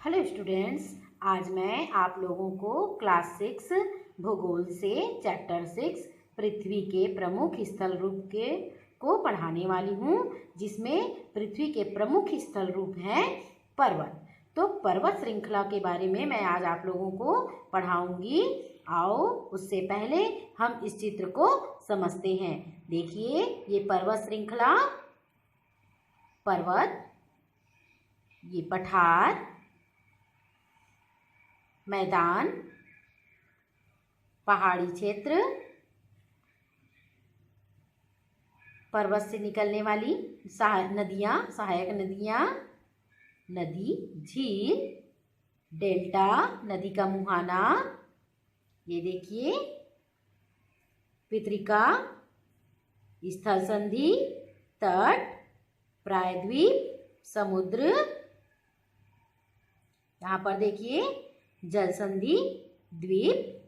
Hello students, आज मैं आप लोगों को क्लास 6 भूगोल से चैप्टर 6 पृथ्वी के प्रमुख स्थल रूप को पढ़ाने वाली हूँ, जिसमें पृथ्वी के प्रमुख स्थल रूप हैं पर्वत। तो पर्वत श्रृंखला के बारे में मैं आज आप लोगों को पढ़ाऊंगी। आओ उससे पहले हम इस चित्र को समझते हैं। देखिए, ये पर्वत श्रृंखला, पर्वत, ये पठार, मैदान, पहाड़ी क्षेत्र, पर्वत से निकलने वाली नदियाँ, सहायक नदियाँ, नदी, झील, डेल्टा, नदी का मुहाना, ये देखिए, पितृका, स्थल संधि, तट, प्रायद्वीप, समुद्र, यहाँ पर देखिए जल संधि, द्वीप।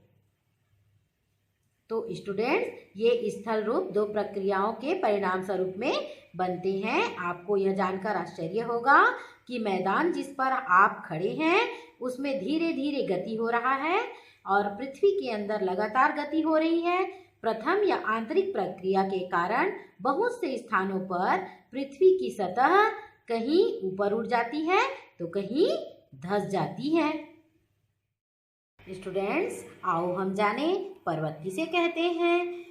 तो स्टूडेंट्स, ये स्थल रूप दो प्रक्रियाओं के परिणाम स्वरूप में बनते हैं। आपको यह जानकर आश्चर्य होगा कि मैदान जिस पर आप खड़े हैं उसमें धीरे धीरे गति हो रहा है और पृथ्वी के अंदर लगातार गति हो रही है। प्रथम या आंतरिक प्रक्रिया के कारण बहुत से स्थानों पर पृथ्वी की सतह कहीं ऊपर उठ जाती है तो कहीं धंस जाती है। स्टूडेंट्स, आओ हम जाने पर्वत किसे कहते हैं।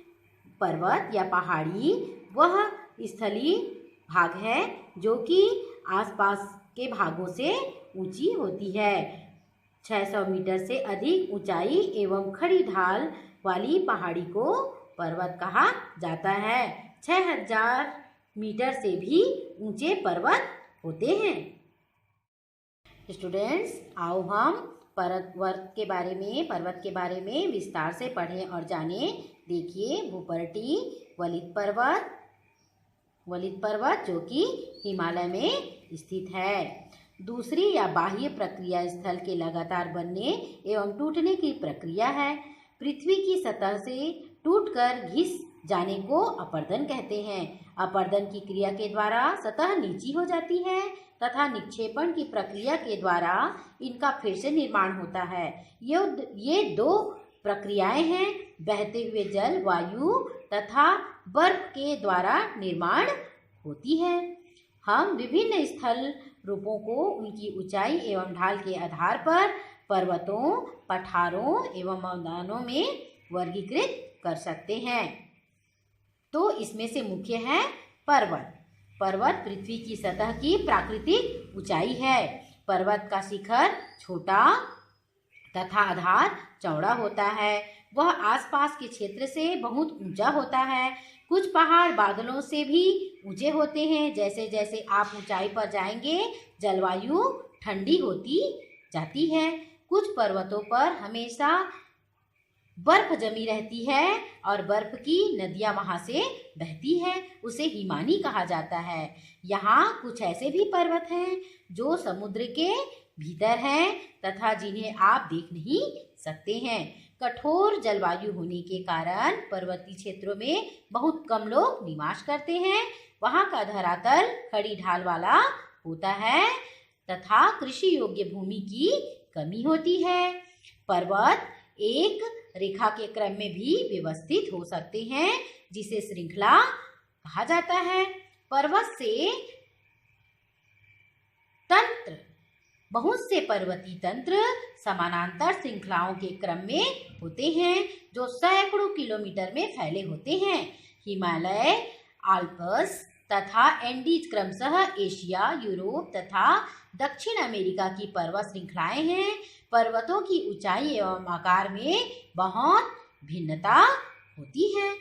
पर्वत या पहाड़ी वह स्थलीय भाग है जो कि आसपास के भागों से ऊंची होती है। 600 मीटर से अधिक ऊंचाई एवं खड़ी ढाल वाली पहाड़ी को पर्वत कहा जाता है। 6000 मीटर से भी ऊंचे पर्वत होते हैं। स्टूडेंट्स, आओ हम पर्वत के बारे में विस्तार से पढ़ें और जानें। देखिए, भूपर्टी वलित पर्वत जो कि हिमालय में स्थित है। दूसरी या बाह्य प्रक्रिया स्थल के लगातार बनने एवं टूटने की प्रक्रिया है। पृथ्वी की सतह से टूटकर घिस जाने को अपरदन कहते हैं। अपरदन की क्रिया के द्वारा सतह नीची हो जाती है तथा निक्षेपण की प्रक्रिया के द्वारा इनका फिर से निर्माण होता है। ये दो प्रक्रियाएं हैं, बहते हुए जल, वायु तथा बर्फ के द्वारा निर्माण होती है। हम विभिन्न स्थल रूपों को उनकी ऊंचाई एवं ढाल के आधार पर पर्वतों, पठारों एवं मैदानों में वर्गीकृत कर सकते हैं। तो इसमें से मुख्य है पर्वत। पर्वत पृथ्वी की सतह की प्राकृतिक ऊंचाई है। पर्वत का शिखर छोटा तथा आधार चौड़ा होता है। वह आसपास के क्षेत्र से बहुत ऊंचा होता है। कुछ पहाड़ बादलों से भी ऊंचे होते हैं। जैसे जैसे आप ऊंचाई पर जाएंगे जलवायु ठंडी होती जाती है। कुछ पर्वतों पर हमेशा बर्फ जमी रहती है और बर्फ की नदियां वहां से बहती है, उसे हिमानी कहा जाता है। यहाँ कुछ ऐसे भी पर्वत हैं जो समुद्र के भीतर हैं तथा जिन्हें आप देख नहीं सकते हैं। कठोर जलवायु होने के कारण पर्वतीय क्षेत्रों में बहुत कम लोग निवास करते हैं। वहाँ का धरातल खड़ी ढाल वाला होता है तथा कृषि योग्य भूमि की कमी होती है। पर्वत एक रेखा के क्रम में भी व्यवस्थित हो सकते हैं, जिसे श्रृंखला कहा जाता है। पर्वत से तंत्र, बहुत से पर्वतीय तंत्र समानांतर श्रृंखलाओं के क्रम में होते हैं जो सैकड़ों किलोमीटर में फैले होते हैं। हिमालय, आल्प्स तथा एंडीज क्रमशः एशिया, यूरोप तथा दक्षिण अमेरिका की पर्वत श्रृंखलाएं हैं। पर्वतों की ऊंचाई एवं आकार में बहुत भिन्नता होती है।